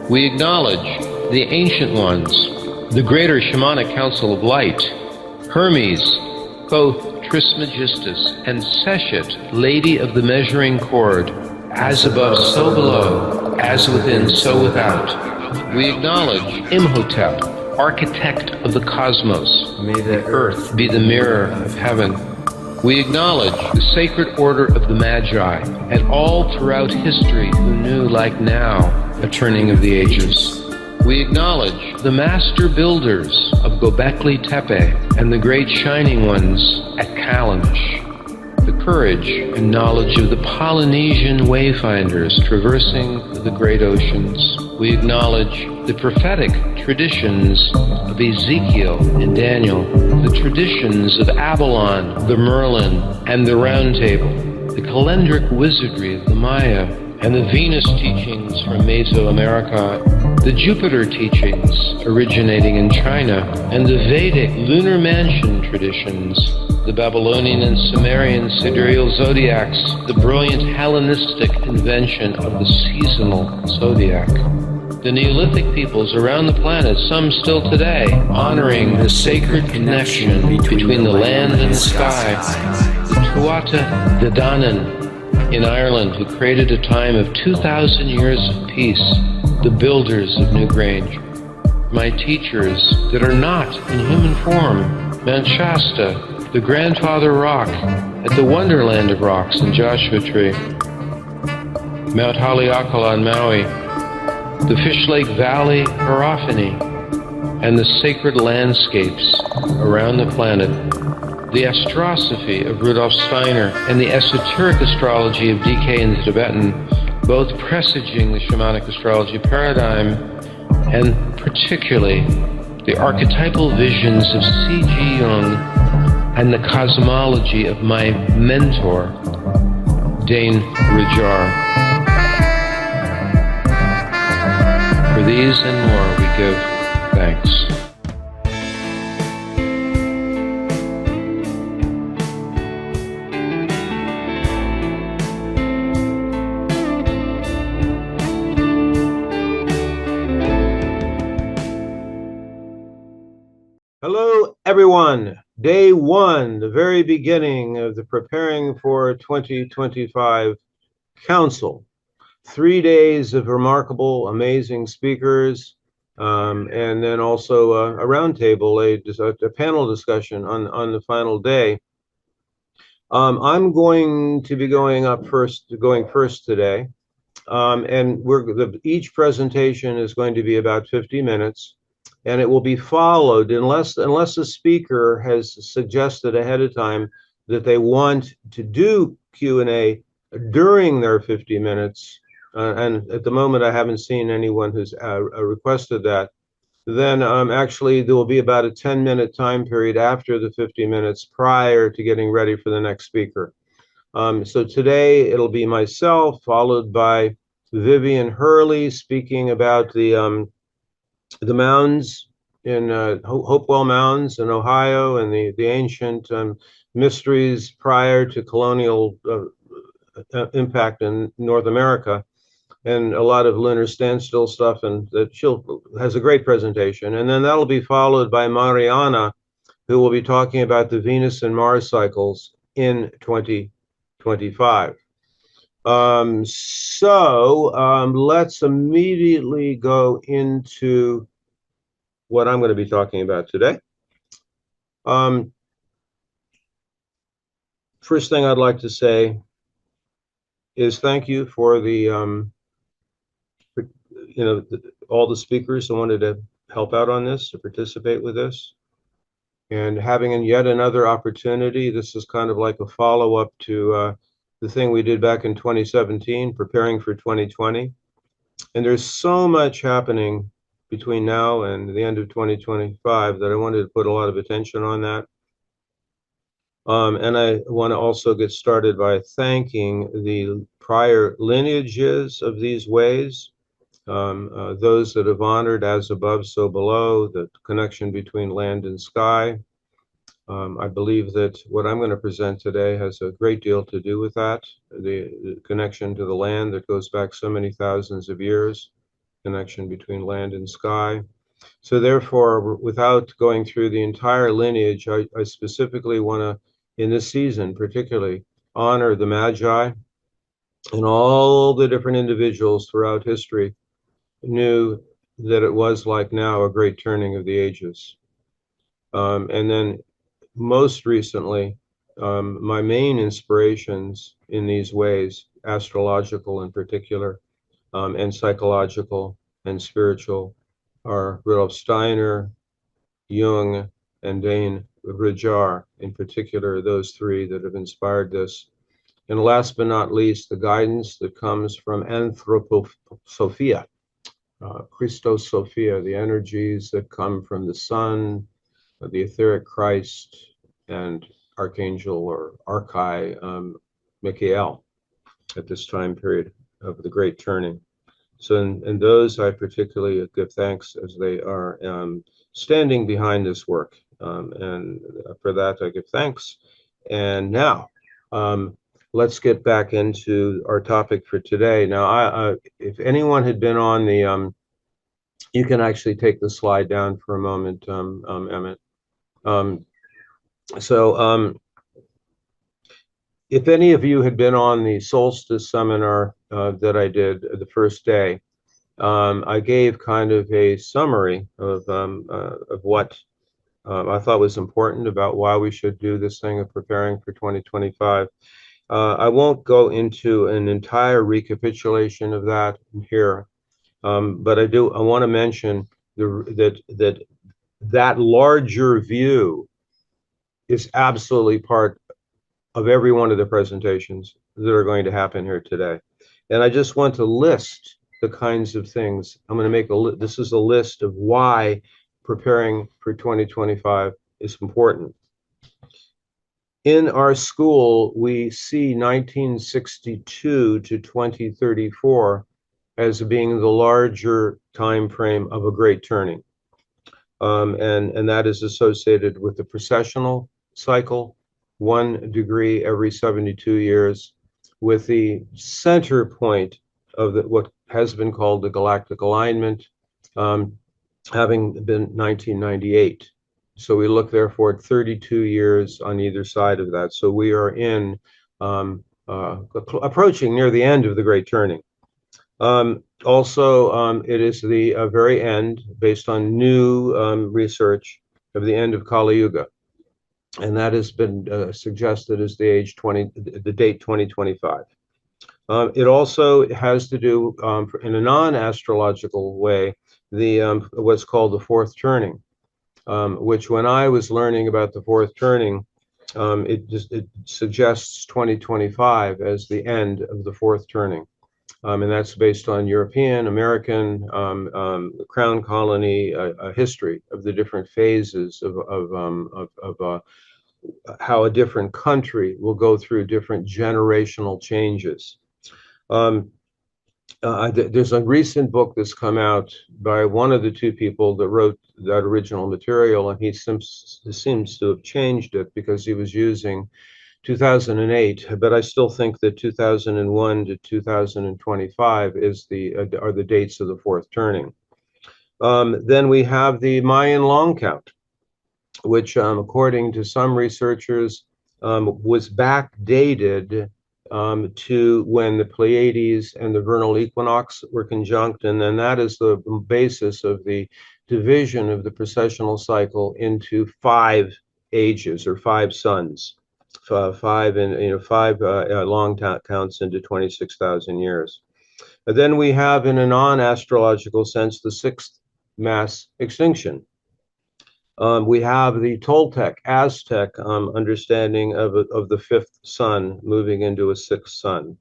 We acknowledge the Ancient Ones, the Greater Shamanic Council of Light, Hermes, both Trismegistus and Seshet, Lady of the Measuring Cord, as above, so below, as within, so without. We acknowledge Imhotep, architect of the cosmos. May the earth be the mirror of heaven. We acknowledge the sacred order of the Magi, and all throughout history who knew, like now, a turning of the ages. We acknowledge the master builders of Göbekli Tepe and the great shining ones at Kalash, the courage and knowledge of the Polynesian wayfinders traversing the great oceans. We acknowledge the prophetic traditions of Ezekiel and Daniel, the traditions of Avalon, the Merlin, and the Round Table, the calendric wizardry of the Maya, and the Venus teachings from Mesoamerica, the Jupiter teachings originating in China, and the Vedic lunar mansion traditions, the Babylonian and Sumerian sidereal zodiacs, the brilliant Hellenistic invention of the seasonal zodiac. The Neolithic peoples around the planet, some still today, honoring the sacred connection between the land and the sky. The Tuatha De Danann in Ireland, who created a time of 2,000 years of peace, the builders of Newgrange. My teachers that are not in human form, Mount Shasta, the Grandfather Rock at the Wonderland of Rocks in Joshua Tree, Mount Haleakala on Maui, the Fish Lake Valley Hierophany, and the sacred landscapes around the planet, the astrosophy of Rudolf Steiner, and the esoteric astrology of DK in the Tibetan, both presaging the shamanic astrology paradigm, and particularly the archetypal visions of C.G. Jung and the cosmology of my mentor, Dane Rajar. For these and more we give thanks. Hello, everyone. Day one, the very beginning of the Preparing for 2025 Council. 3 days of remarkable, amazing speakers, and then also a roundtable, a panel discussion on the final day. I'm going to be going first today, and each presentation is going to be about 50 minutes. And it will be followed, unless the speaker has suggested ahead of time that they want to do Q&A during their 50 minutes, and at the moment I haven't seen anyone who's requested that, then actually there will be about a 10-minute time period after the 50 minutes prior to getting ready for the next speaker. So today it'll be myself, followed by Vivian Hurley speaking about the mounds in Hopewell Mounds in Ohio, and the ancient mysteries prior to colonial impact in North America, and a lot of lunar standstill stuff, and that has a great presentation. And then that'll be followed by Mariana, who will be talking about the Venus and Mars cycles in 2025. Let's immediately go into what I'm going to be talking about today. First thing I'd like to say is thank you for the, all the speakers who wanted to help out on this, to participate with this, and having yet another opportunity. This is kind of like a follow-up to the thing we did back in 2017, preparing for 2020. And there's so much happening between now and the end of 2025 that I wanted to put a lot of attention on that. And I want to also get started by thanking the prior lineages of these ways, those that have honored as above, so below, the connection between land and sky. I believe that what I'm going to present today has a great deal to do with that, the connection to the land that goes back so many thousands of years. connection between land and sky. So therefore, without going through the entire lineage, I specifically want to, in this season particularly, honor the Magi and all the different individuals throughout history knew that it was like now a great turning of the ages. And then most recently, my main inspirations in these ways, astrological in particular, and psychological and spiritual, are Rudolf Steiner, Jung, and Dane Rijar, in particular, those three that have inspired this. And last but not least, the guidance that comes from Anthroposophia, Christosophia, the energies that come from the sun, the etheric Christ, and Archangel or Archai Michael at this time period of the Great Turning. So in those, I particularly give thanks as they are standing behind this work. And for that, I give thanks. And now, let's get back into our topic for today. Now, if anyone had been on the, you can actually take the slide down for a moment, Emmett. If any of you had been on the solstice seminar that I did the first day, I gave kind of a summary of what I thought was important about why we should do this thing of preparing for 2025. I won't go into an entire recapitulation of that here, but I want to mention that larger view is absolutely part of every one of the presentations that are going to happen here today. And I just want to list the kinds of things. I'm going to make this is a list of why preparing for 2025 is important. In our school, we see 1962 to 2034 as being the larger time frame of a great turning. And that is associated with the precessional cycle, 1 degree every 72 years, with the center point of what has been called the galactic alignment, having been 1998. So we look therefore at 32 years on either side of that. So we are in approaching near the end of the Great Turning. Also, it is the very end, based on new research, of the end of Kali Yuga. And that has been suggested as the date 2025. It also has to do, in a non-astrological way, what's called the fourth turning, which when I was learning about the fourth turning, it suggests 2025 as the end of the fourth turning. And that's based on European, American, Crown Colony history of the different phases of how a different country will go through different generational changes. There's a recent book that's come out by one of the two people that wrote that original material, and he seems to have changed it because he was using 2008, but I still think that 2001 to 2025 are the dates of the fourth turning. Then we have the Mayan long count, which according to some researchers was backdated to when the Pleiades and the vernal equinox were conjunct, and then that is the basis of the division of the precessional cycle into 5 ages or 5 suns. 5 long counts into 26,000 years. And then we have, in a non-astrological sense, the 6th mass extinction. We have the Toltec, Aztec understanding of the 5th sun moving into a 6th sun.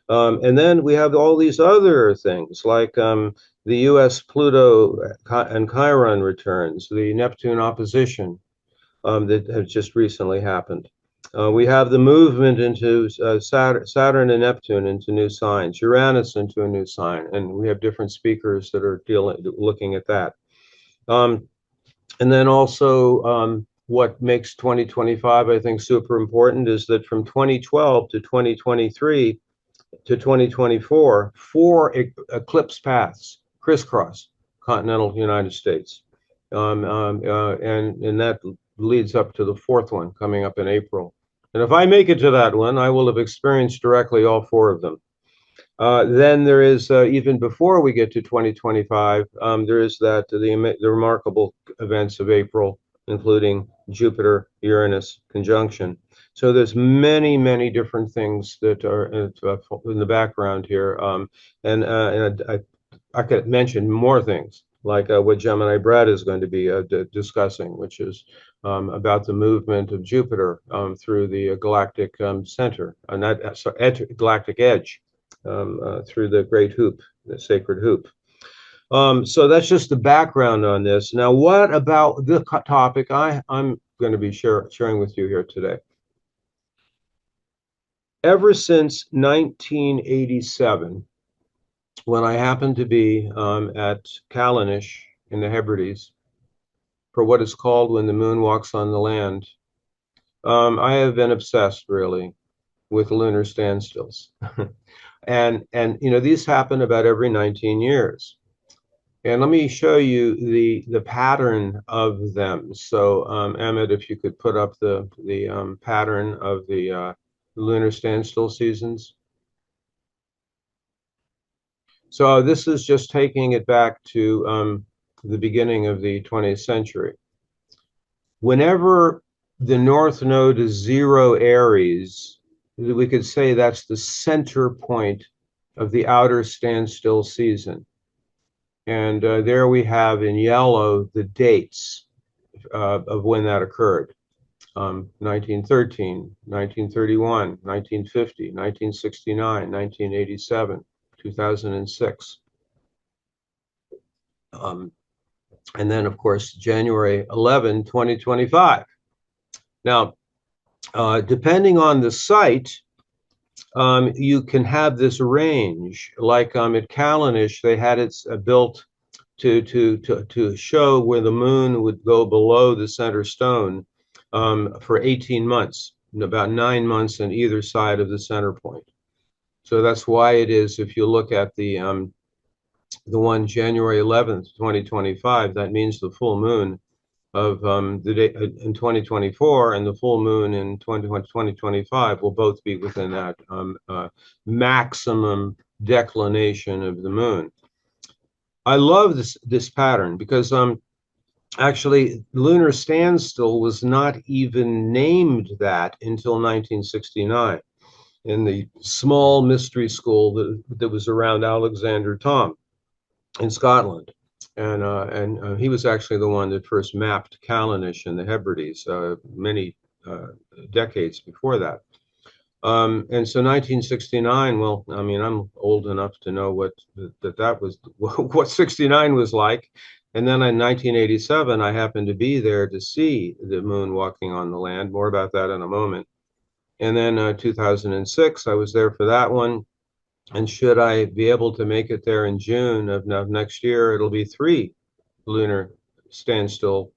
And then we have all these other things like the US Pluto and Chiron returns, the Neptune opposition that have just recently happened. We have the movement into Saturn and Neptune into new signs, Uranus into a new sign, and we have different speakers that are looking at that. And then also what makes 2025, I think, super important is that from 2012 to 2023 to 2024, 4 eclipse paths crisscross continental United States. And that leads up to the fourth one coming up in April. And if I make it to that one, I will have experienced directly all four of them. Then there is, even before we get to 2025, there is the remarkable events of April, including Jupiter-Uranus conjunction. So there's many, many different things that are in the background here. And I could mention more things, like what Gemini Brad is going to be discussing, which is about the movement of Jupiter through the galactic center, galactic edge, through the great hoop, the sacred hoop. So that's just the background on this. Now, what about the topic I'm going to be sharing with you here today? Ever since 1987, when I happened to be at Callanish in the Hebrides for what is called When the Moon Walks on the Land, I have been obsessed, really, with lunar standstills. And you know, these happen about every 19 years. And let me show you the pattern of them. So, Emmett, if you could put up the pattern of the lunar standstill seasons. So this is just taking it back to the beginning of the 20th century. Whenever the North Node is 0 Aries, we could say that's the center point of the outer standstill season. And there we have in yellow the dates of when that occurred. 1913, 1931, 1950, 1969, 1987, 2006. And then, of course, January 11, 2025. Now, depending on the site, you can have this range. Like at Callanish, they had it built to show where the moon would go below the center stone for 18 months, about 9 months on either side of the center point. So that's why it is, if you look at the one January 11th, 2025, that means the full moon of the day in 2024 and the full moon in 2025 will both be within that maximum declination of the moon. I love this pattern because actually Lunar Standstill was not even named that until 1969 in the small mystery school that was around Alexander Thom in Scotland. And he was actually the one that first mapped Callanish in the Hebrides many decades before that. And so 1969, well, I mean, I'm old enough to know what 69 was like. And then in 1987, I happened to be there to see the moon walking on the land. More about that in a moment. And then 2006, I was there for that one. And should I be able to make it there in June of next year, it'll be 3 lunar standstill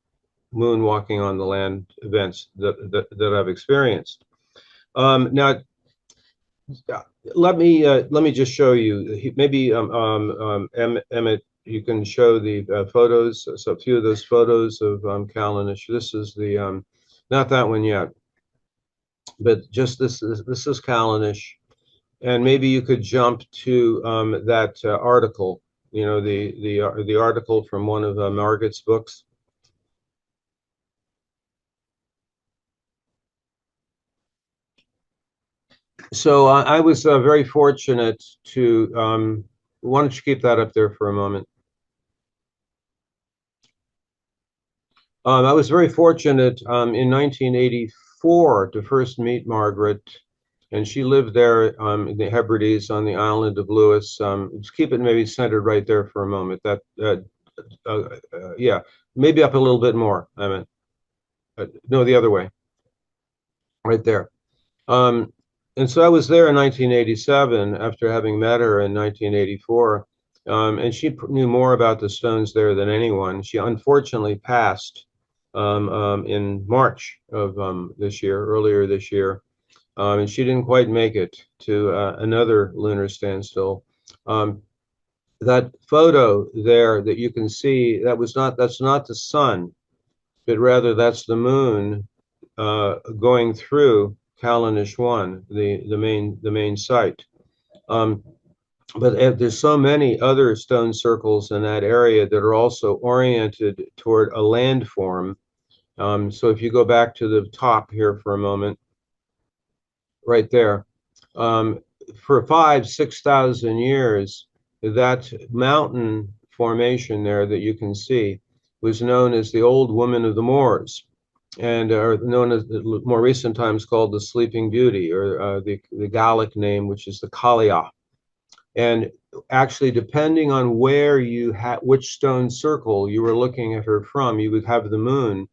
moon walking on the land events that I've experienced. Now, let me just show you. Maybe Emmett, you can show the photos. So a few of those photos of Callanish. This is the not that one yet, but just this is Callanish. And maybe you could jump to that article, you know, the article from one of Margaret's books. So I was very fortunate to, why don't you keep that up there for a moment? I was very fortunate in 1984 to first meet Margaret. And she lived there in the Hebrides on the island of Lewis. Just keep it maybe centered right there for a moment. Yeah, maybe up a little bit more. I mean, no, the other way, right there. And so I was there in 1987 after having met her in 1984. And she knew more about the stones there than anyone. She unfortunately passed in March of earlier this year. And she didn't quite make it to another lunar standstill. that photo there that you can see, that's not the sun, but rather that's the moon going through Callanish 1, the main site. But there's so many other stone circles in that area that are also oriented toward a landform. So if you go back to the top here for a moment, right there, for 6,000 years, that mountain formation there that you can see was known as the Old Woman of the Moors, and are known as more recent times called the Sleeping Beauty, or the Gallic name, which is the Kalia. And actually, depending on where you had which stone circle you were looking at her from, you would have the moon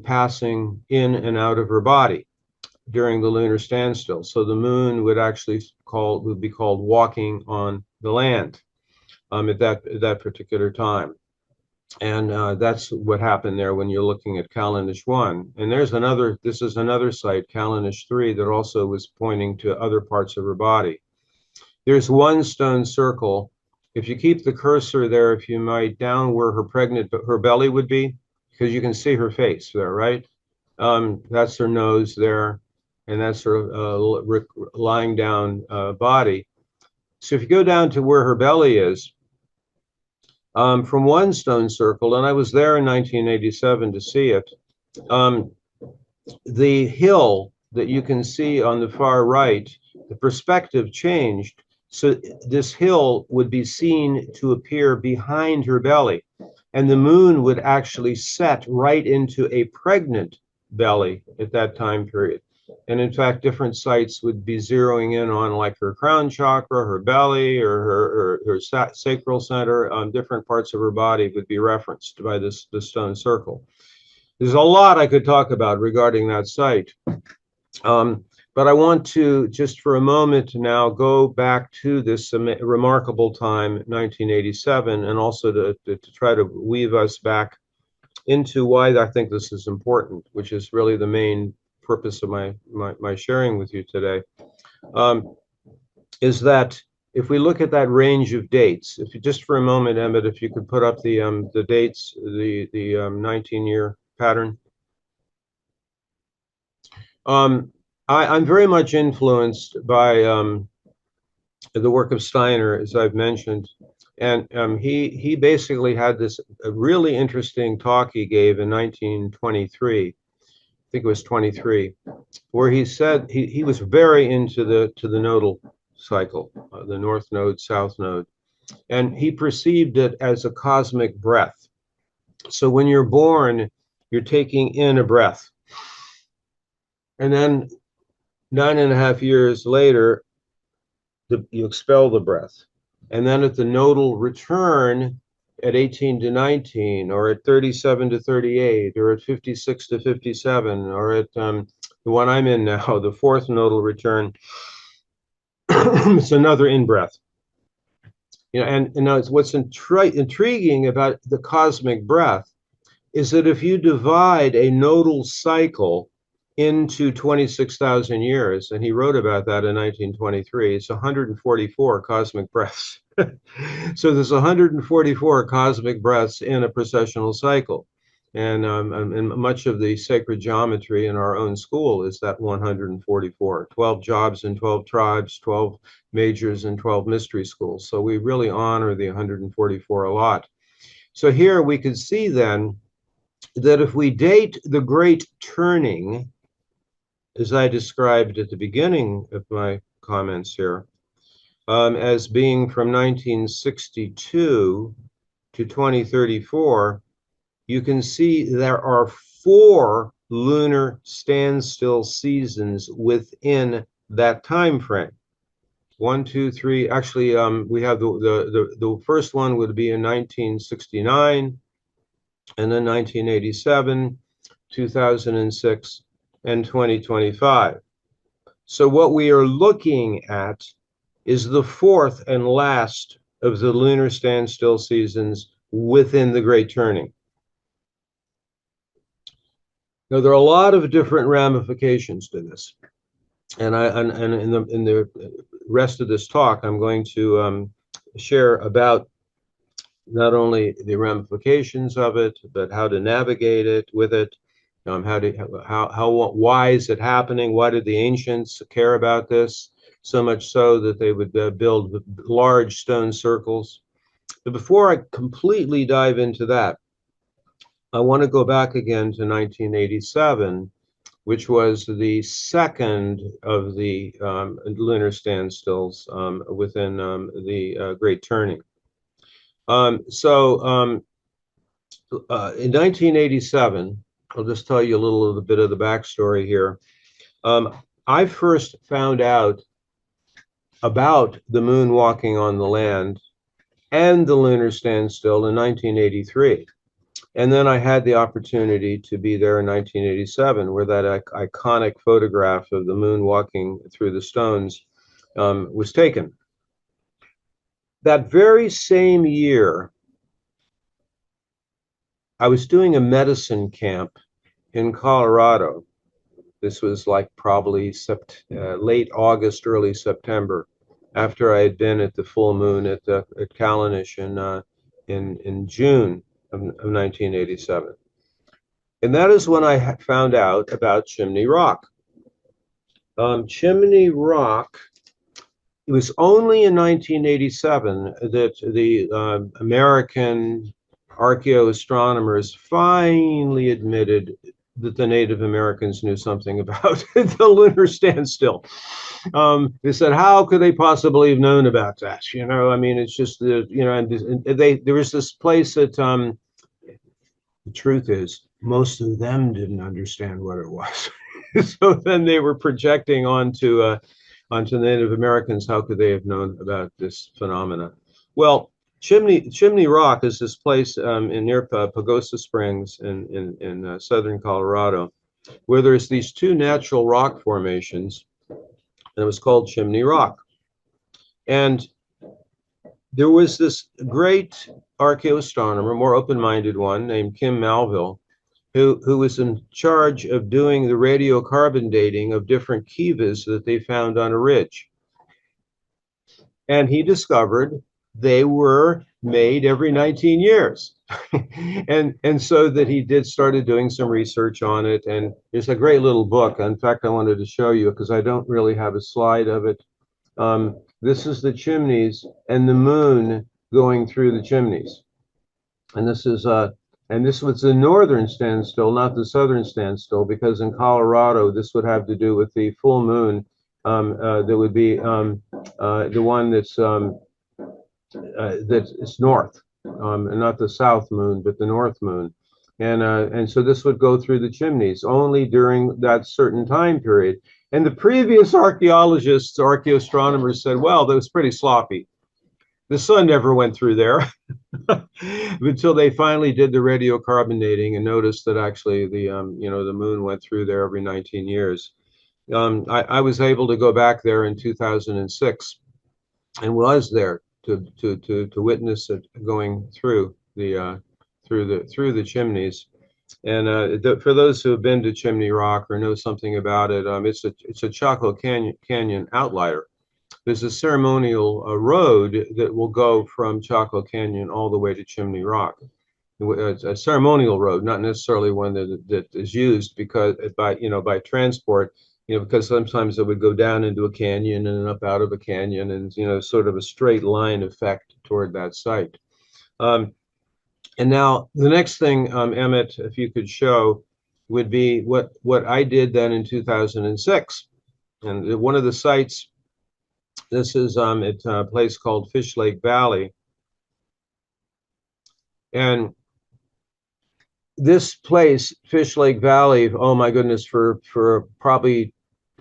passing in and out of her body during the lunar standstill. So the moon would actually be called walking on the land at that particular time. And that's what happened there when you're looking at Callanish 1. And this is another site, Callanish 3, that also was pointing to other parts of her body. There's one stone circle. If you keep the cursor there, if you might, down where her belly would be, because you can see her face there, right? That's her nose there, and that's her lying down body. So if you go down to where her belly is, from one stone circle, and I was there in 1987 to see it, the hill that you can see on the far right, the perspective changed. So this hill would be seen to appear behind her belly, and the moon would actually set right into a pregnant belly at that time period. And in fact, different sites would be zeroing in on like her crown chakra, her belly, or her sacral center. Different parts of her body would be referenced by this stone circle. There's a lot I could talk about regarding that site. But I want to, just for a moment now, go back to this remarkable time, 1987, and also to try to weave us back into why I think this is important, which is really the main purpose of my sharing with you today, is that if we look at that range of dates, if you just for a moment, Emmett, if you could put up the dates, the 19-year pattern. I'm very much influenced by the work of Steiner, as I've mentioned, and he basically had this really interesting talk he gave in 1923. I think it was 23, where he said he was very into the nodal cycle, the North Node, South Node, and he perceived it as a cosmic breath. So when you're born, you're taking in a breath, and then 9.5 years later, you expel the breath. And then at the nodal return at 18 to 19, or at 37 to 38, or at 56 to 57, or at the one I'm in now, the fourth nodal return, it's another in-breath. And now it's what's intriguing about the cosmic breath is that if you divide a nodal cycle into 26,000 years, and he wrote about that in 1923, it's 144 cosmic breaths. So there's 144 cosmic breaths in a precessional cycle. And much of the sacred geometry in our own school is that 144, 12 jobs and 12 tribes, 12 majors and 12 mystery schools. So we really honor the 144 a lot. So here we could see then that if we date the great turning, as I described at the beginning of my comments here, as being from 1962 to 2034, you can see there are 4 lunar standstill seasons within that time frame. 1, 2, 3. Actually, we have the first one would be in 1969, and then 1987, 2006, and 2025. So what we are looking at is the 4th and last of the lunar standstill seasons within the Great Turning. Now, there are a lot of different ramifications to this, and in the rest of this talk, I'm going to share about not only the ramifications of it, but how to navigate it with it. Why is it happening? Why did the ancients care about this so much so that they would build large stone circles? But before I completely dive into that, I want to go back again to 1987, which was the second of the lunar standstills within the Great Turning. In 1987, I'll just tell you a little bit of the backstory here. I first found out about the moon walking on the land and the lunar standstill in 1983. And then I had the opportunity to be there in 1987, where that iconic photograph of the moon walking through the stones was taken. That very same year, I was doing a medicine camp in Colorado. This was like probably late August, early September, after I had been at the full moon at Callanish in June of 1987. And that is when I found out about Chimney Rock. Chimney Rock, it was only in 1987 that the American archaeoastronomers finally admitted that the Native Americans knew something about the lunar standstill. They said, how could they possibly have known about that? You know, I mean, it's just, and there was this place that, the truth is, most of them didn't understand what it was. So then they were projecting onto the Native Americans, how could they have known about this phenomena? Well, Chimney Rock is this place near Pagosa Springs in southern Colorado, where there's these two natural rock formations, and it was called Chimney Rock. And there was this great archaeoastronomer, more open-minded one, named Kim Malville, who was in charge of doing the radiocarbon dating of different kivas that they found on a ridge. And he discovered they were made every 19 years. and so that he started doing some research on it. And there's a great little book. In fact, I wanted to show you because I don't really have a slide of it. This is the chimneys and the moon going through the chimneys. And this was the northern standstill, not the southern standstill, because in Colorado, this would have to do with the full moon. That would be the one that's north, and not the south moon, but the north moon. And so this would go through the chimneys only during that certain time period. And the previous archaeologists, archaeoastronomers said, well, that was pretty sloppy. The sun never went through there until they finally did the radiocarbon dating and noticed that actually the moon went through there every 19 years. I was able to go back there in 2006 and was there to witness it going through the chimneys. And for those who have been to Chimney Rock or know something about it, it's a Chaco Canyon outlier. There's a ceremonial road that will go from Chaco Canyon all the way to Chimney Rock. It's a ceremonial road, not necessarily one that is used because by transport, because sometimes it would go down into a canyon and up out of a canyon, and sort of a straight line effect toward that site. And now the next thing, Emmett, if you could show, would be what I did then in 2006. And one of the sites, this is at a place called Fish Lake Valley. And this place, Fish Lake Valley, oh my goodness, for probably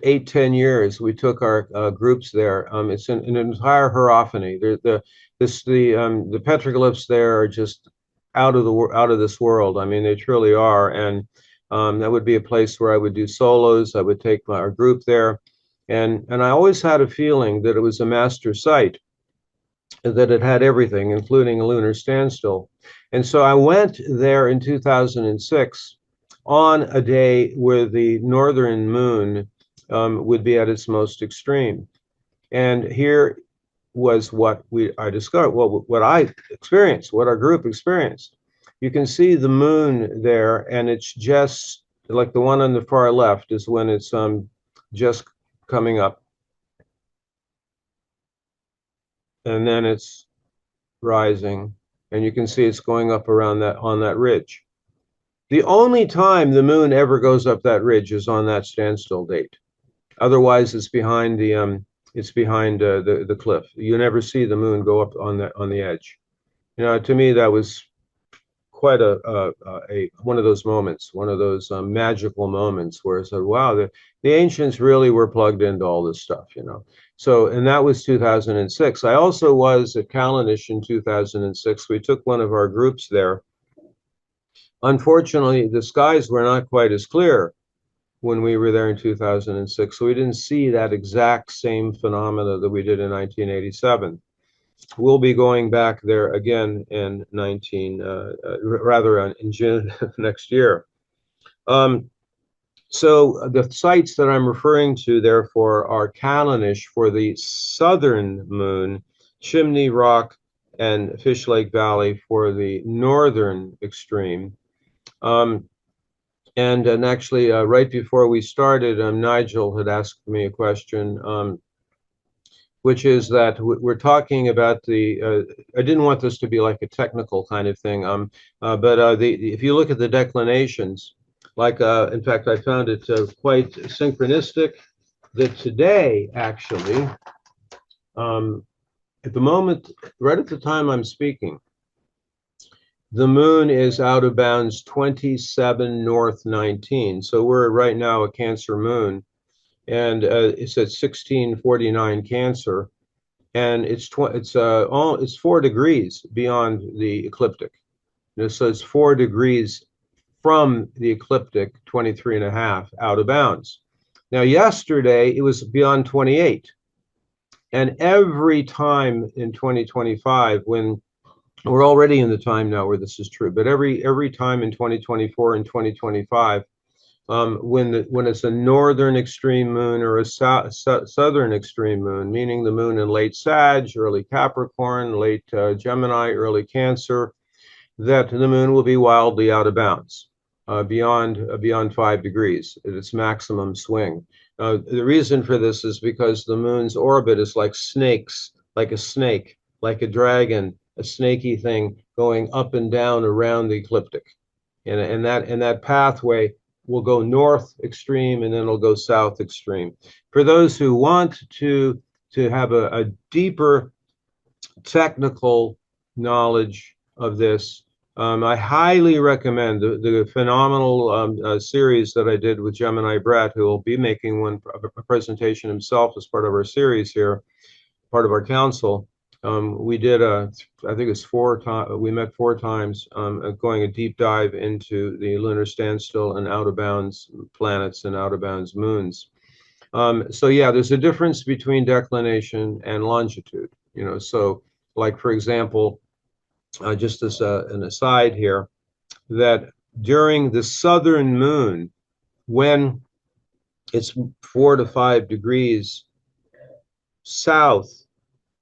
8-10 years, we took our groups there. It's an entire hierophany. The petroglyphs there are just out of this world. I mean, they truly are. And that would be a place where I would do solos. I would take our group there. And I always had a feeling that it was a master site, that it had everything, including a lunar standstill. And so I went there in 2006 on a day where the northern moon would be at its most extreme. And here was what I discovered, what I experienced, what our group experienced. You can see the moon there, and it's just like the one on the far left is when it's just coming up, and then it's rising, and you can see it's going up around that on that ridge. The only time the moon ever goes up that ridge is on that standstill date. Otherwise, it's behind the cliff. You never see the moon go up on the edge. You know, to me, that was quite a one of those moments, one of those magical moments where I said, wow, the ancients really were plugged into all this stuff, you know. So, and that was 2006. I also was at Callanish in 2006. We took one of our groups there. Unfortunately, the skies were not quite as clear when we were there in 2006, so we didn't see that exact same phenomena that we did in 1987. We'll be going back there again in in June of next year. So the sites that I'm referring to, therefore, are Callanish for the southern moon, Chimney Rock and Fish Lake Valley for the northern extreme. And actually, right before we started, Nigel had asked me a question, which is that we're talking about I didn't want this to be like a technical kind of thing, but if you look at the declinations, like, in fact, I found it quite synchronistic that today, actually, at the moment, right at the time I'm speaking, the moon is out of bounds 27 north 19. So we're right now a Cancer moon, and it's at 1649 Cancer, and it's 4 degrees beyond the ecliptic. You know, so it's 4 degrees from the ecliptic, 23.5 out of bounds. Now, yesterday it was beyond 28, and every time in 2025, when we're already in the time now where this is true, but every time in 2024 and 2025, when it's a northern extreme moon or a southern extreme moon, meaning the moon in late Sag, early Capricorn, late Gemini, early Cancer, that the moon will be wildly out of bounds, beyond 5 degrees at its maximum swing. The reason for this is because the moon's orbit is like snakes, like a snake, like a dragon, a snaky thing going up and down around the ecliptic, and that pathway will go north extreme and then it'll go south extreme. For those who want to have a deeper technical knowledge of this, I highly recommend the phenomenal series that I did with Gemini Brett, who will be making a presentation himself as part of our series here, part of our council. We did I think it's 4 times, we met 4 times, going a deep dive into the lunar standstill and out of bounds planets and out of bounds moons. So yeah, there's a difference between declination and longitude, you know. So like, for example, just as an aside here, that during the southern moon, when it's 4 to 5 degrees south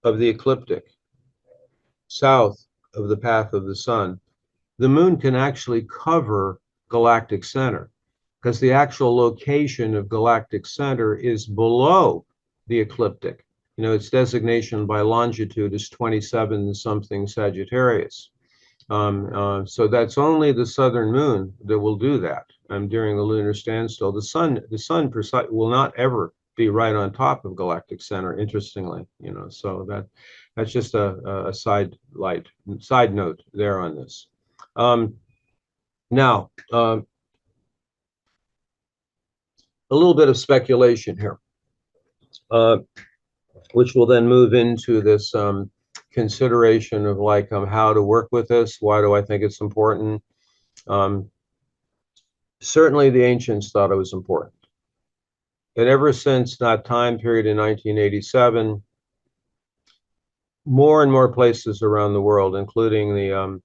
of the ecliptic, south of the path of the sun, the moon can actually cover galactic center, because the actual location of galactic center is below the ecliptic. You know, its designation by longitude is 27 something Sagittarius. So that's only the southern moon that will do that during the lunar standstill. The sun will not ever be right on top of galactic center, interestingly, you know. So that's just a side note there on this. Now, a little bit of speculation here, which will then move into this consideration of like how to work with this. Why do I think it's important? Certainly the ancients thought it was important. And ever since that time period in 1987, more and more places around the world, including the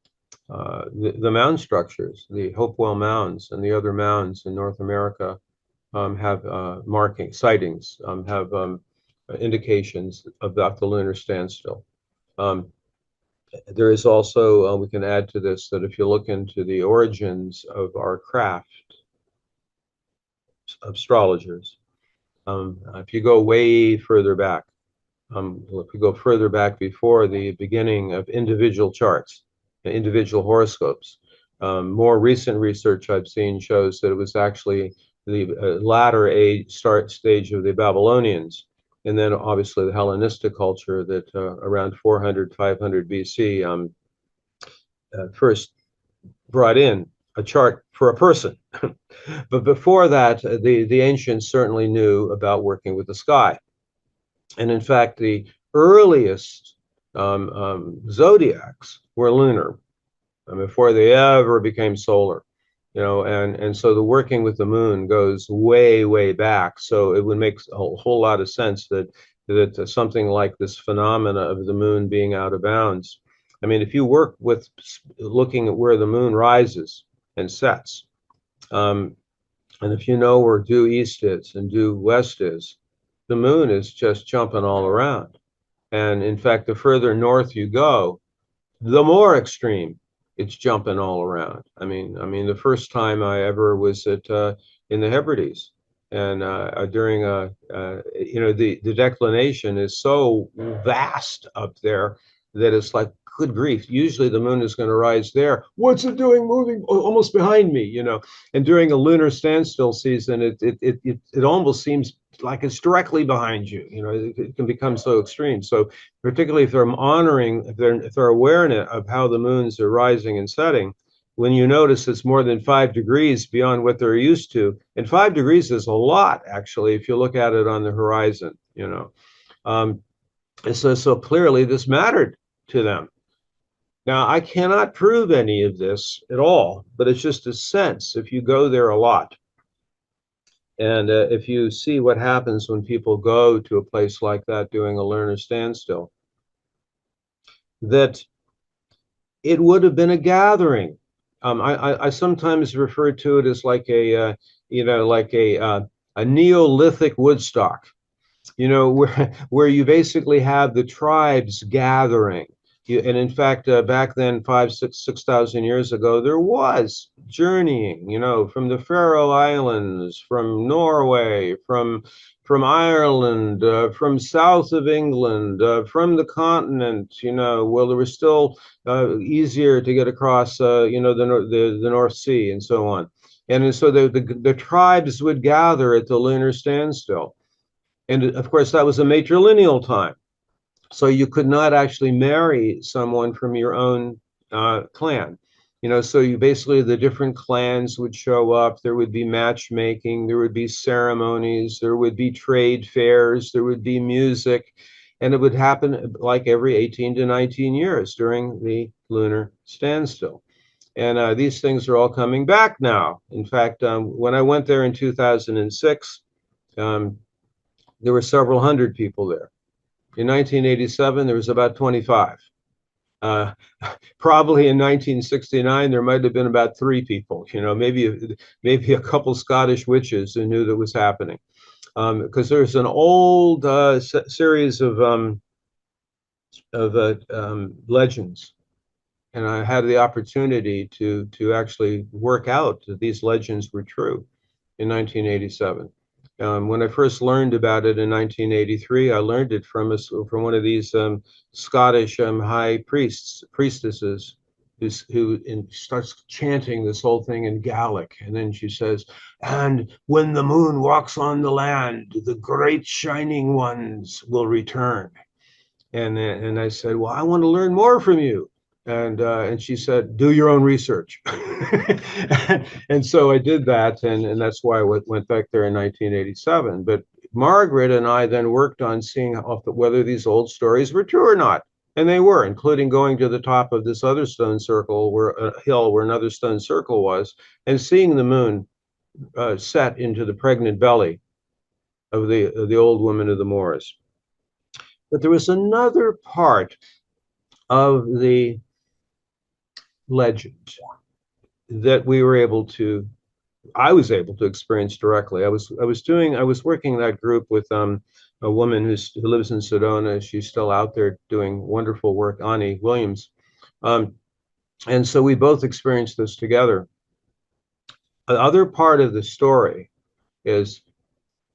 mound structures, the Hopewell Mounds and the other mounds in North America, have sightings, have indications about the lunar standstill. There is also, we can add to this, that if you look into the origins of our craft, astrologers, if you go way further back, if you go further back before the beginning of individual charts, individual horoscopes, more recent research I've seen shows that it was actually the latter stage of the Babylonians, and then obviously the Hellenistic culture that around 400, 500 BC first brought in a chart for a person. But before that, the ancients certainly knew about working with the sky. And in fact, the earliest zodiacs were lunar before they ever became solar. And so the working with the moon goes way, way back. So it would make a whole lot of sense that something like this phenomena of the moon being out of bounds. I mean, if you work with looking at where the moon rises and sets, and if you know where due east is and due west is, the moon is just jumping all around. And in fact, the further north you go, the more extreme it's jumping all around. I mean, the first time I ever was in the Hebrides, and during the declination is so vast up there that it's like, good grief, usually the moon is going to rise there. What's it doing moving almost behind me, And during a lunar standstill season, it almost seems like it's directly behind you. It can become so extreme. So particularly if they're honoring, if they're aware of how the moons are rising and setting, when you notice it's more than 5 degrees beyond what they're used to, and 5 degrees is a lot, actually, if you look at it on the horizon, so clearly this mattered to them. Now, I cannot prove any of this at all, but it's just a sense if you go there a lot. And if you see what happens when people go to a place like that doing a lunar standstill, that it would have been a gathering. I sometimes refer to it as like a Neolithic Woodstock, where you basically have the tribes gathering. And in fact, back then, 6,000 years ago, there was journeying, from the Faroe Islands, from Norway, from Ireland, from south of England, from the continent, well, there was still easier to get across, the North Sea and so on. And so the tribes would gather at the lunar standstill. And of course, that was a matrilineal time. So you could not actually marry someone from your own clan. So you basically, the different clans would show up. There would be matchmaking, there would be ceremonies, there would be trade fairs, there would be music. And it would happen like every 18 to 19 years during the lunar standstill. And these things are all coming back now. In fact, when I went there in 2006, there were several hundred people there. In 1987, there was about 25. Probably in 1969, there might have been about 3 people, maybe a couple Scottish witches who knew that was happening. Because there's an old series of legends, and I had the opportunity to actually work out that these legends were true in 1987. When I first learned about it in 1983, I learned it from one of these Scottish high priestesses who starts chanting this whole thing in Gaelic. And then she says, "And when the moon walks on the land, the great shining ones will return." And I said, "Well, I want to learn more from you." And she said, "Do your own research." And so I did that, and that's why I went back there in 1987. But Margaret and I then worked on seeing whether these old stories were true or not. And they were, including going to the top of this other stone circle, where a hill where another stone circle was, and seeing the moon set into the pregnant belly of the old woman of the Moors. But there was another part of the legend that we were able to I was able to experience directly. I was working that group with a woman who lives in Sedona. She's still out there doing wonderful work, Ani Williams. And so we both experienced this together. The other part of the story is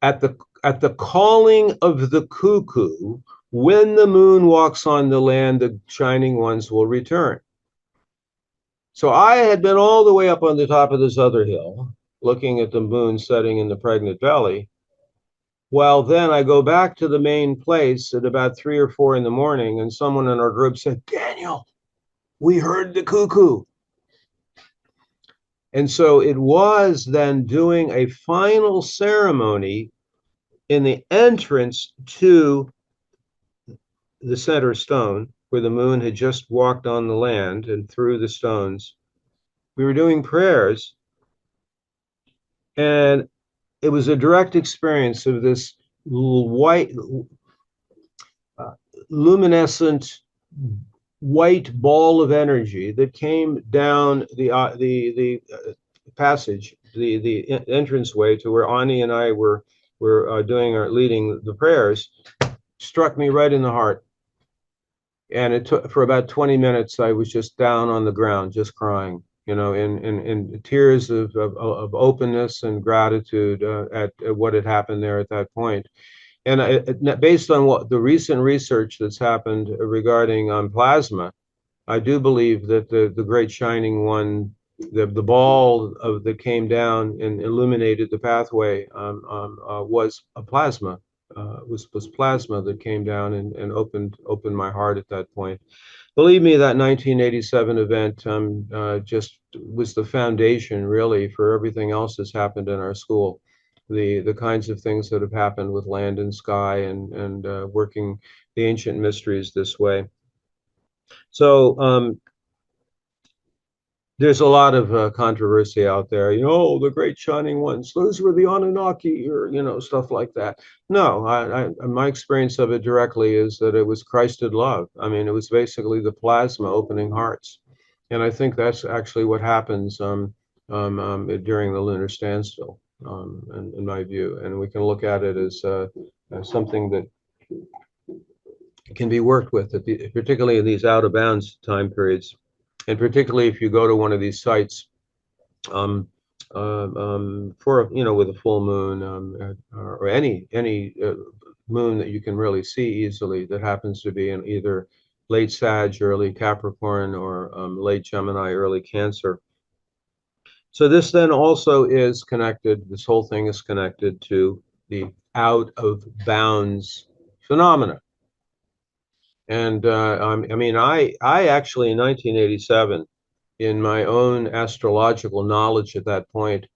at the calling of the cuckoo, when the moon walks on the land, the shining ones will return. So I had been all the way up on the top of this other hill, looking at the moon setting in the Pregnant Valley. Well, then I go back to the main place at about 3 or 4 in the morning, and someone in our group said, "Daniel, we heard the cuckoo." And so it was then doing a final ceremony in the entrance to the center stone, where the moon had just walked on the land and through the stones. We were doing prayers, and it was a direct experience of this white, luminescent white ball of energy that came down the passage, the entranceway to where Ani and I were leading the prayers, struck me right in the heart. And it took for about 20 minutes. I was just down on the ground, just crying, in tears of openness and gratitude at what had happened there at that point. And based on what the recent research that's happened regarding plasma, I do believe that the great shining one, the ball that came down and illuminated the pathway, was a plasma. Was plasma that came down and opened my heart at that point. Believe me, that 1987 event just was the foundation, really, for everything else that's happened in our school. The kinds of things that have happened with land and sky and working the ancient mysteries this way. So there's a lot of controversy out there. The great shining ones, those were the Anunnaki, or stuff like that. No, my experience of it directly is that it was Christed love. I mean, it was basically the plasma opening hearts, and I think that's actually what happens during the lunar standstill, in my view. And we can look at it as something that can be worked with, particularly in these out of bounds time periods. And particularly if you go to one of these sites for with a full moon, or any moon that you can really see easily, that happens to be in either late Sag, early Capricorn, or late Gemini, early Cancer. So this then also is connected. This whole thing is connected to the out of bounds phenomena. And I actually, in 1987, in my own astrological knowledge at that point,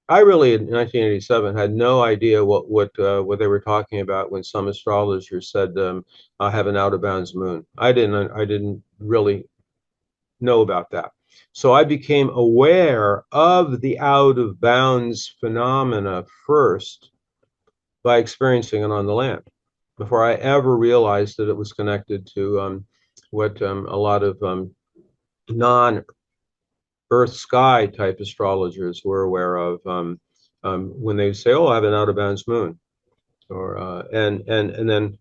I really, in 1987, had no idea what they were talking about when some astrologers said, I have an out of bounds moon. I didn't really know about that. So I became aware of the out of bounds phenomena first by experiencing it on the land, before I ever realized that it was connected to what a lot of non-Earth sky type astrologers were aware of when they say, "Oh, I have an out of bounds moon," or and then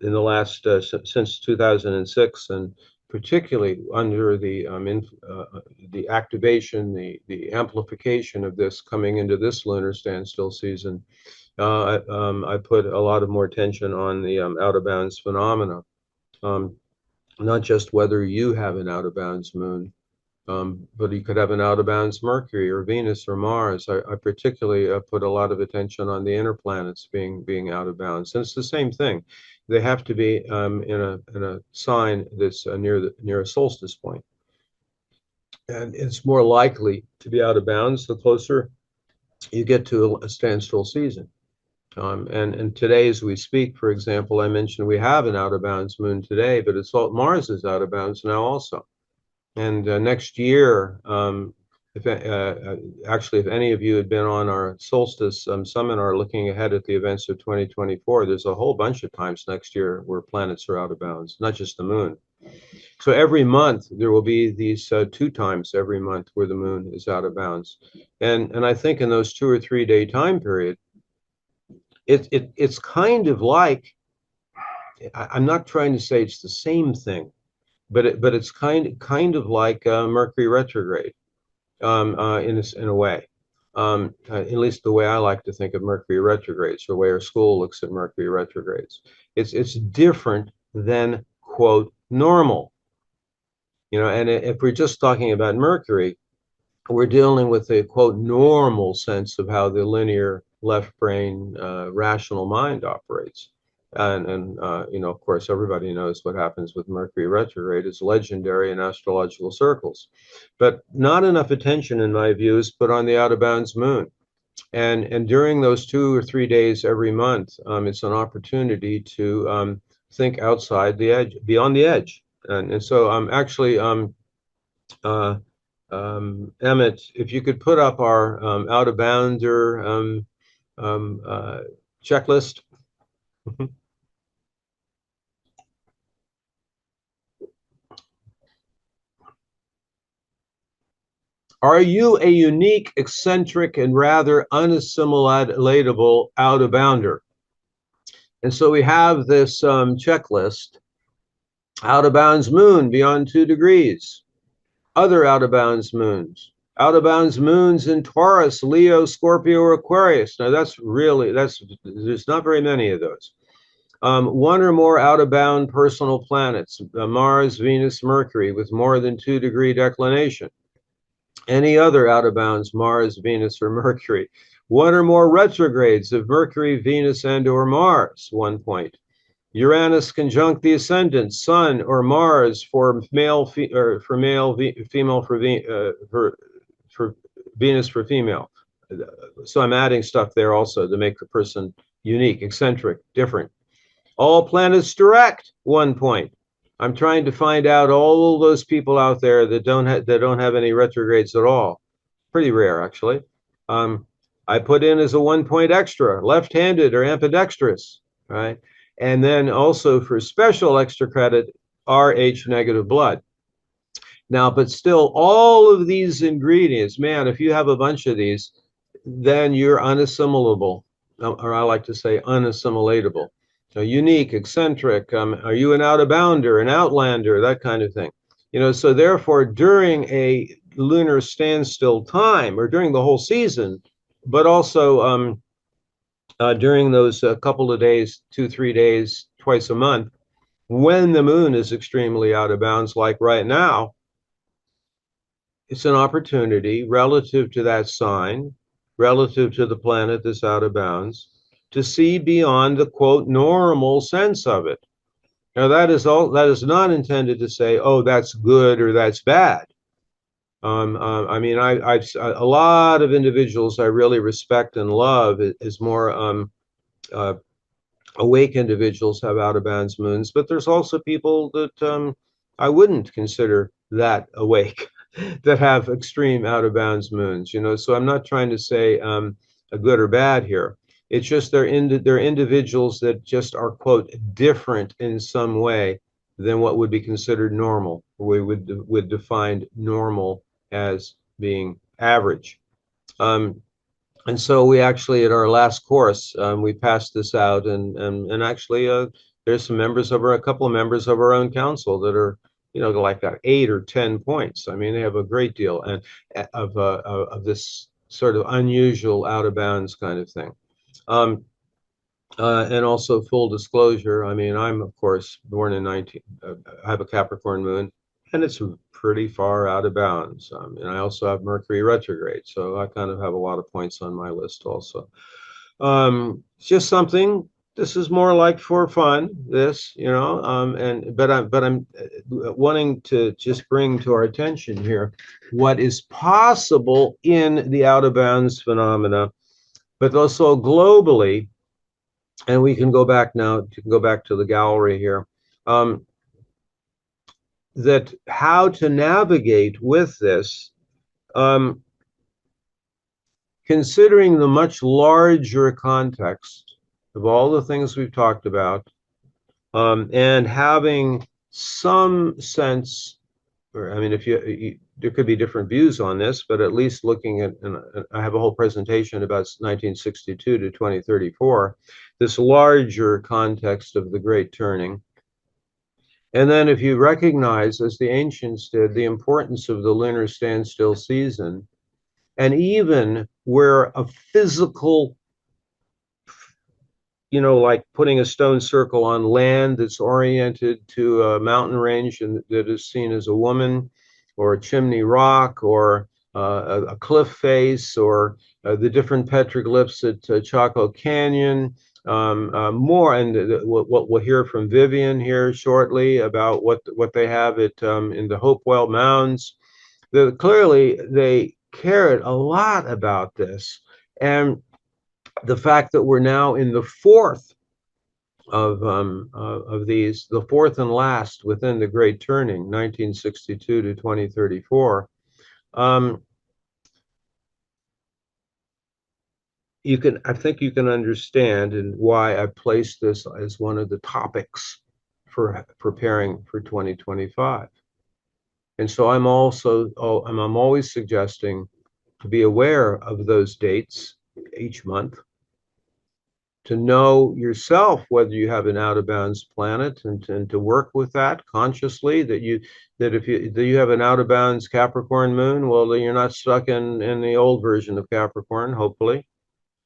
in the last since 2006, and particularly under the activation, the amplification of this coming into this lunar standstill season. I put a lot of more attention on the out of bounds phenomena, not just whether you have an out of bounds moon, but you could have an out of bounds Mercury or Venus or Mars. I particularly put a lot of attention on the inner planets being out of bounds, and it's the same thing. They have to be in a sign that's near a solstice point, and it's more likely to be out of bounds the closer you get to a standstill season. And today, as we speak, for example, I mentioned we have an out of bounds moon today, but Mars is out of bounds now also. And next year, actually, if any of you had been on our solstice seminar looking ahead at the events of 2024, there's a whole bunch of times next year where planets are out of bounds, not just the moon. So every month there will be these 2 times every month where the moon is out of bounds. And I think in those 2 or 3 day time period, it's kind of like, I'm not trying to say it's the same thing, but it's kind of like Mercury retrograde, in a way. At least the way I like to think of Mercury retrogrades, or the way our school looks at Mercury retrogrades. It's different than, quote, normal. And if we're just talking about Mercury, we're dealing with a, quote, normal sense of how the linear left brain, rational mind operates. And of course, everybody knows what happens with Mercury retrograde is legendary in astrological circles. But not enough attention, in my view, is put on the out of bounds moon. And during those 2 or 3 days every month, it's an opportunity to think outside the edge, beyond the edge. And so actually, Emmett, if you could put up our out of bounder checklist. Are you a unique, eccentric, and rather unassimilatable out of bounder? And so we have this checklist: out of bounds moon beyond 2 degrees, other out of bounds moons, out of bounds moons in Taurus, Leo, Scorpio, or Aquarius. Now there's not very many of those. 1 or more out of bound personal planets, Mars, Venus, Mercury, with more than 2 degree declination. Any other out of bounds, Mars, Venus, or Mercury. 1 or more retrogrades of Mercury, Venus, and or Mars, 1 point. Uranus conjunct the ascendant, Sun or Mars for male, female for Venus for female. So I'm adding stuff there also to make the person unique, eccentric, different. All planets direct, 1 point. I'm trying to find out all those people out there that don't have any retrogrades at all. Pretty rare, actually. I put in as a 1 point extra, left-handed or ambidextrous, right? And then also for special extra credit, Rh negative blood. Now, but still, all of these ingredients, man, if you have a bunch of these, then you're unassimilable, or I like to say unassimilatable. Unique, eccentric, are you an out of bounder, an outlander, that kind of thing. So therefore, during a lunar standstill time, or during the whole season, but also during those couple of days, 2, 3 days, twice a month, when the moon is extremely out of bounds, like right now, it's an opportunity relative to that sign, relative to the planet that's out of bounds, to see beyond the, quote, normal sense of it. Now, that is not intended to say, oh, that's good or that's bad. I mean, I've a lot of individuals I really respect and love is more awake individuals have out of bounds moons, but there's also people that I wouldn't consider that awake that have extreme out of bounds moons. So I'm not trying to say a good or bad here. It's just they're individuals that just are, quote, different in some way than what would be considered normal. We would define normal as being average. And so we actually, at our last course, we passed this out, and actually there's a couple of members of our own council that are, like that 8 or 10 points. I mean, they have a great deal of this sort of unusual out of bounds kind of thing. And also full disclosure, I mean, I'm of course born in I have a Capricorn moon, and it's pretty far out of bounds. And I also have Mercury retrograde, so I kind of have a lot of points on my list also. Just something. This is more like for fun. But I'm wanting to just bring to our attention here what is possible in the out of bounds phenomena, but also globally. And we can go back now. You can go back to the gallery here. That how to navigate with this, considering the much larger context of all the things we've talked about, and having some sense, or I mean, if there could be different views on this, but at least looking at, and I have a whole presentation about 1962 to 2034, this larger context of the Great Turning. And then if you recognize, as the ancients did, the importance of the lunar standstill season, and even where a physical, like putting a stone circle on land that's oriented to a mountain range and that is seen as a woman, or a chimney rock, or a cliff face, or the different petroglyphs at Chaco Canyon, more, and what we'll hear from Vivian here shortly about what they have at in the Hopewell Mounds. Clearly, they cared a lot about this, and the fact that we're now in the fourth of these, the fourth and last within the Great Turning, 1962 to 2034. I think you can understand and why I placed this as one of the topics for preparing for 2025. And so I'm always suggesting to be aware of those dates each month, to know yourself whether you have an out of bounds planet, and to work with that consciously, that if you have an out of bounds Capricorn moon, well, then you're not stuck in the old version of Capricorn. Hopefully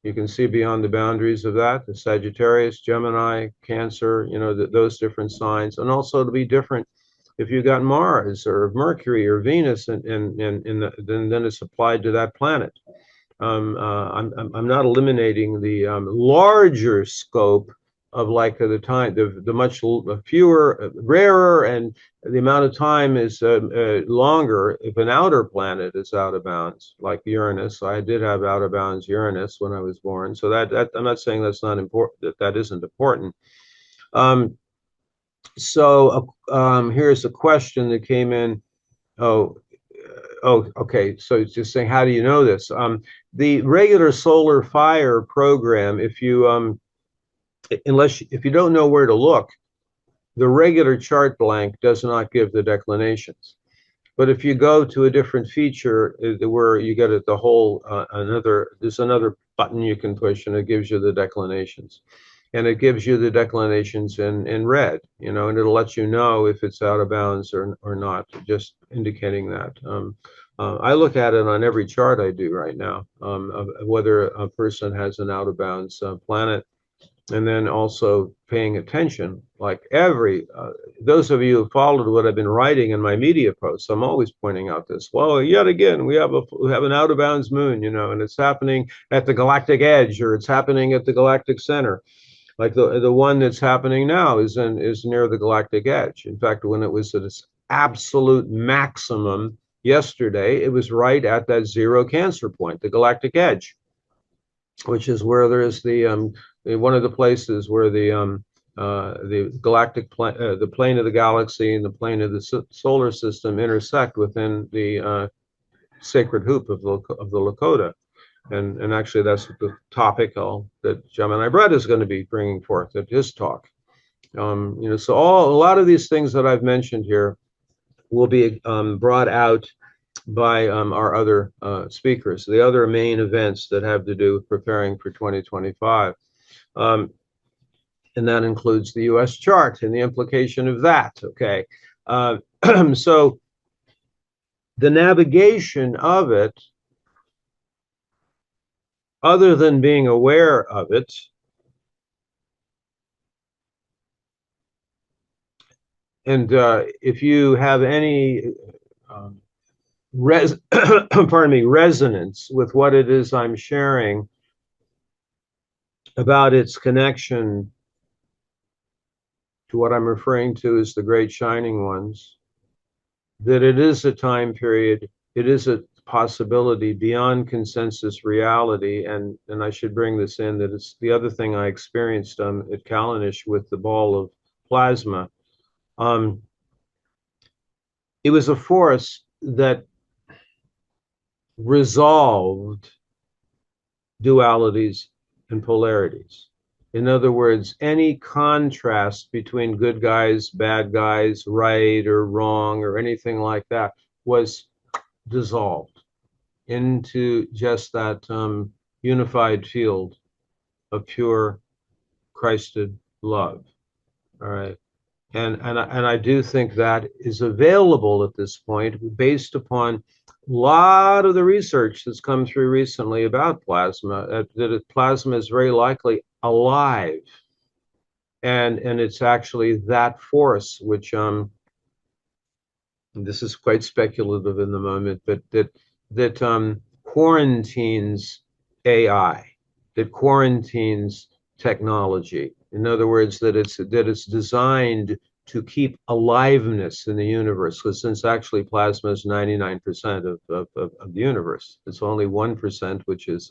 you can see beyond the boundaries of that, the Sagittarius, Gemini, Cancer, those different signs. And also to be different if you got Mars or Mercury or Venus, and then it's applied to that planet. I'm not eliminating the larger scope of like the time, the much fewer, rarer, and the amount of time is longer if an outer planet is out of bounds, like Uranus. I did have out of bounds Uranus when I was born, so that I'm not saying that's not important, that isn't important. Here's a question that came in. Okay. So it's just saying, how do you know this? The regular solar fire program, if you don't know where to look, the regular chart blank does not give the declinations. But if you go to a different feature where you get the whole there's another button you can push, and it gives you the declinations. And it gives you the declinations in red, and it'll let you know if it's out of bounds or not, just indicating that. I look at it on every chart I do right now, of whether a person has an out of bounds planet, and then also paying attention, like those of you who followed what I've been writing in my media posts, I'm always pointing out this. Well, yet again, we have an out of bounds moon, and it's happening at the galactic edge, or it's happening at the galactic center. Like the one that's happening now is near the galactic edge. In fact, when it was at its absolute maximum yesterday, it was right at that zero Cancer point, the galactic edge, which is where there is one of the places where the galactic the plane of the galaxy and the plane of the solar system intersect within the sacred hoop of the Lakota. And actually, that's the topic that Gemini Brett is going to be bringing forth at his talk. So a lot of these things that I've mentioned here will be brought out by our other speakers, the other main events that have to do with preparing for 2025. And that includes the U.S. chart and the implication of that, okay? So the navigation of it, other than being aware of it, and if you have any resonance with what it is I'm sharing about its connection to what I'm referring to as the great shining ones, that it is a time period, it is a possibility beyond consensus reality. And I should bring this in, that it's the other thing I experienced at Callanish with the ball of plasma. It was a force that resolved dualities and polarities. In other words, any contrast between good guys, bad guys, right or wrong, or anything like that was dissolved into just that unified field of pure Christed love. All right. And I do think that is available at this point based upon a lot of the research that's come through recently about plasma, that plasma is very likely alive. And it's actually that force which this is quite speculative in the moment, but that quarantines AI, that quarantines technology. In other words, that it's designed to keep aliveness in the universe. Because since actually plasma is 99% of the universe, it's only 1% which is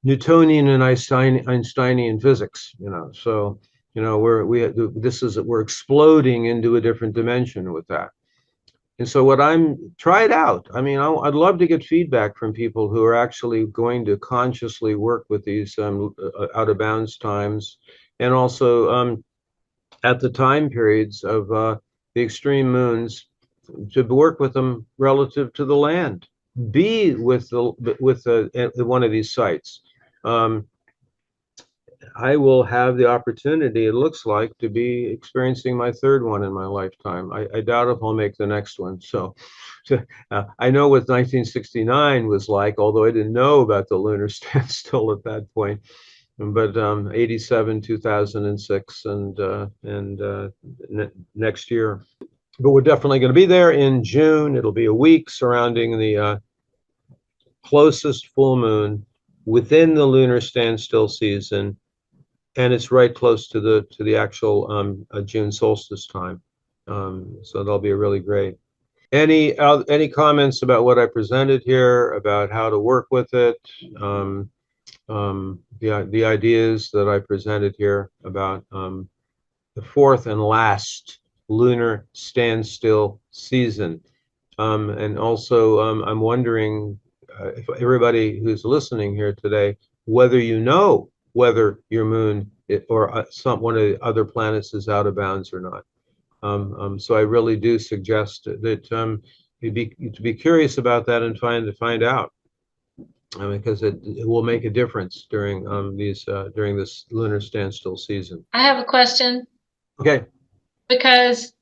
Newtonian and Einsteinian physics. So we're exploding into a different dimension with that. And so try it out. I mean, I'd love to get feedback from people who are actually going to consciously work with these out of bounds times, and also at the time periods of the extreme moons, to work with them relative to the land. Be with one of these sites. Um, I will have the opportunity, it looks like, to be experiencing my third one in my lifetime. I doubt if I'll make the next one. So I know what 1969 was like, although I didn't know about the lunar standstill at that point. But 87, 2006, and next year. But we're definitely going to be there in June. It'll be a week surrounding the closest full moon within the lunar standstill season, and it's right close to the actual June solstice time. So that'll be really great. Any comments about what I presented here, about how to work with it, the ideas that I presented here about the fourth and last lunar standstill season, and also I'm wondering if everybody who's listening here today, whether you know whether your moon or one of the other planets is out of bounds or not. So I really do suggest that you'd be curious about that and find out, because it will make a difference during during this lunar standstill season. I have a question. Okay. Because,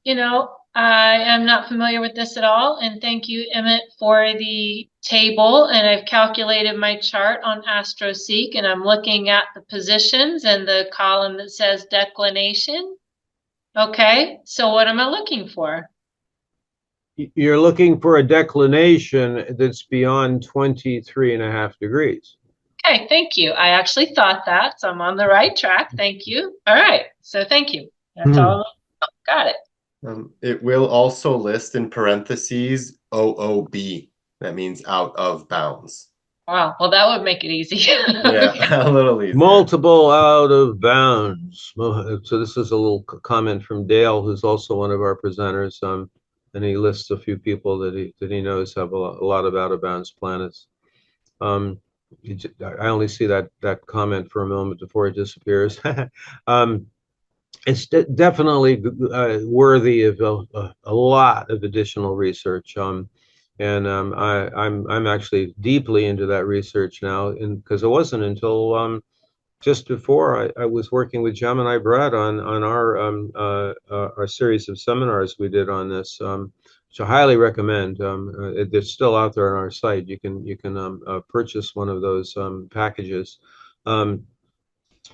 I am not familiar with this at all. And thank you, Emmett, for the table. And I've calculated my chart on AstroSeek, and I'm looking at the positions and the column that says declination. Okay, so what am I looking for? You're looking for a declination that's beyond 23.5 degrees. Okay, thank you. I actually thought that, so I'm on the right track. Thank you. All right, so thank you. That's all. Got it. It will also list in parentheses OOB. That means out of bounds. Wow, well, that would make it easy. Yeah, a little easier. Multiple out of bounds. So this is a little comment from Dale, who's also one of our presenters, and he lists a few people that he knows have a lot of out of bounds planets. I only see that comment for a moment before it disappears. It's definitely worthy of a lot of additional research. And I'm actually deeply into that research now, because it wasn't until just before I was working with Gemini Brett on our series of seminars we did on this, which I highly recommend. It's still out there on our site. You can purchase one of those packages.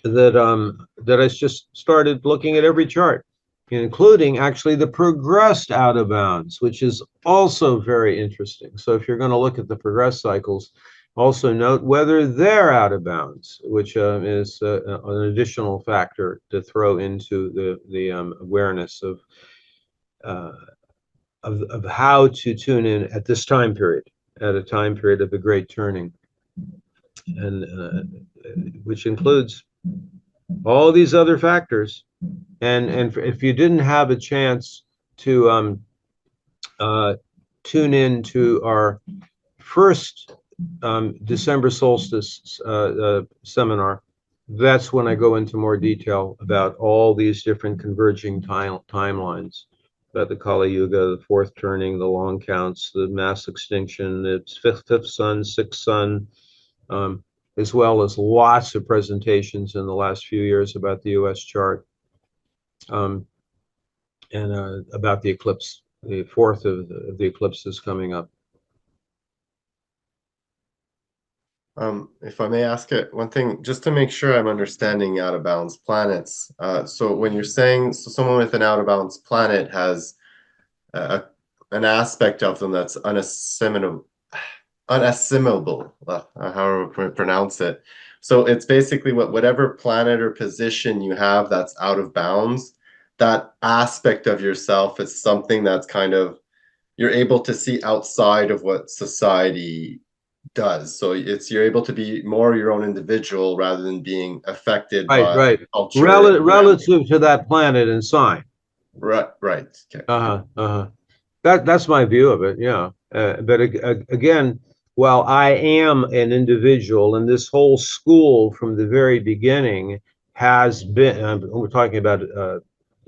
That I just started looking at every chart, including actually the progressed out of bounds, which is also very interesting. So if you're going to look at the progressed cycles, also note whether they're out of bounds, which is an additional factor to throw into the awareness of how to tune in at this time period, at a time period of a great turning, and which includes all these other factors. And if you didn't have a chance to tune in to our first December solstice seminar, that's when I go into more detail about all these different converging timelines. About the Kali Yuga, the fourth turning, the long counts, the mass extinction, its fifth sun, sixth sun, um, as well as lots of presentations in the last few years about the U.S. chart, and about the eclipse, the fourth of the eclipses coming up. If I may ask it one thing, just to make sure I'm understanding out of balance planets. So when you're saying someone with an out of balance planet has an aspect of them that's unassimilable, however we pronounce it. So it's basically whatever planet or position you have that's out of bounds, that aspect of yourself is something that's kind of, you're able to see outside of what society does. So you're able to be more your own individual rather than being affected by culture. Relative to that planet and sign. Right. Okay. That's my view of it. Yeah. But again, while I am an individual, and this whole school from the very beginning has been, we're talking about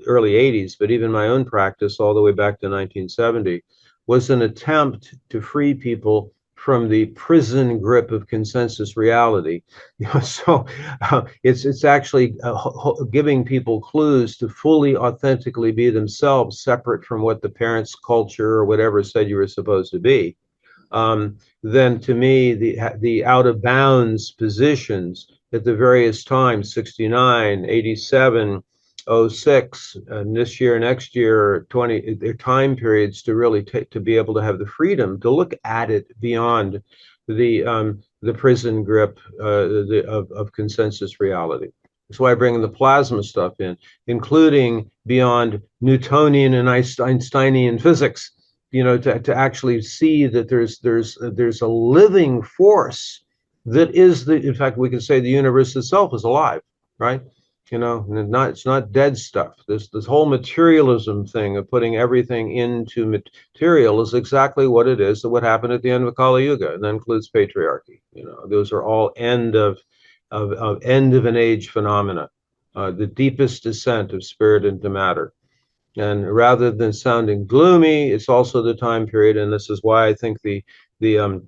early 80s, but even my own practice all the way back to 1970 was an attempt to free people from the prison grip of consensus reality. So it's actually giving people clues to fully authentically be themselves, separate from what the parents' culture or whatever said you were supposed to be. Then to me, the out of bounds positions at the various times, 69, 87, 06, and this year, next year, 20, their time periods to really to be able to have the freedom to look at it beyond the prison grip of consensus reality. That's why I bring the plasma stuff in, including beyond Newtonian and Einsteinian physics. To actually see that there's a living force that is in fact, we can say the universe itself is alive, right? It's not dead stuff. This whole materialism thing of putting everything into material is exactly what it is. What happened at the end of Kali Yuga, and that includes patriarchy. Those are all end of an age phenomena, the deepest descent of spirit into matter. And rather than sounding gloomy, it's also the time period, and this is why I think the lunar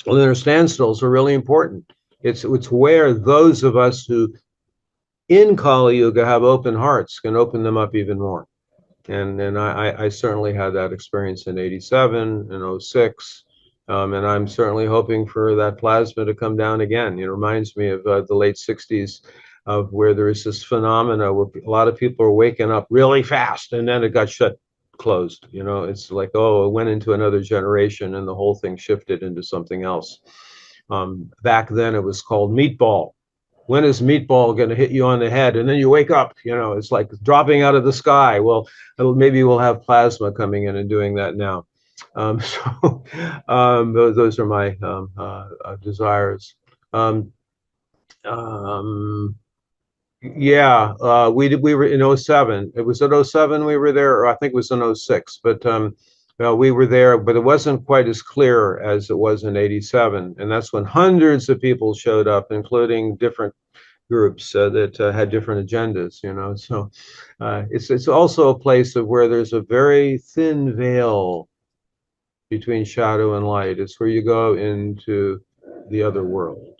standstills are really important. It's where those of us who in Kali Yuga have open hearts can open them up even more. And I certainly had that experience in 87 and 06. And I'm certainly hoping for that plasma to come down again. It reminds me of the late 60s, of where there is this phenomena where a lot of people are waking up really fast and then it got closed. It's like, oh, it went into another generation and the whole thing shifted into something else. Back then it was called meatball. When is meatball going to hit you on the head? And then you wake up, it's like dropping out of the sky. Well, maybe we'll have plasma coming in and doing that now. Those are my desires. Yeah, we were in 07. It was at 07 we were there, or I think it was in 06, but we were there, but it wasn't quite as clear as it was in 87. And that's when hundreds of people showed up, including different groups that had different agendas, So it's also a place of where there's a very thin veil between shadow and light. It's where you go into the other world.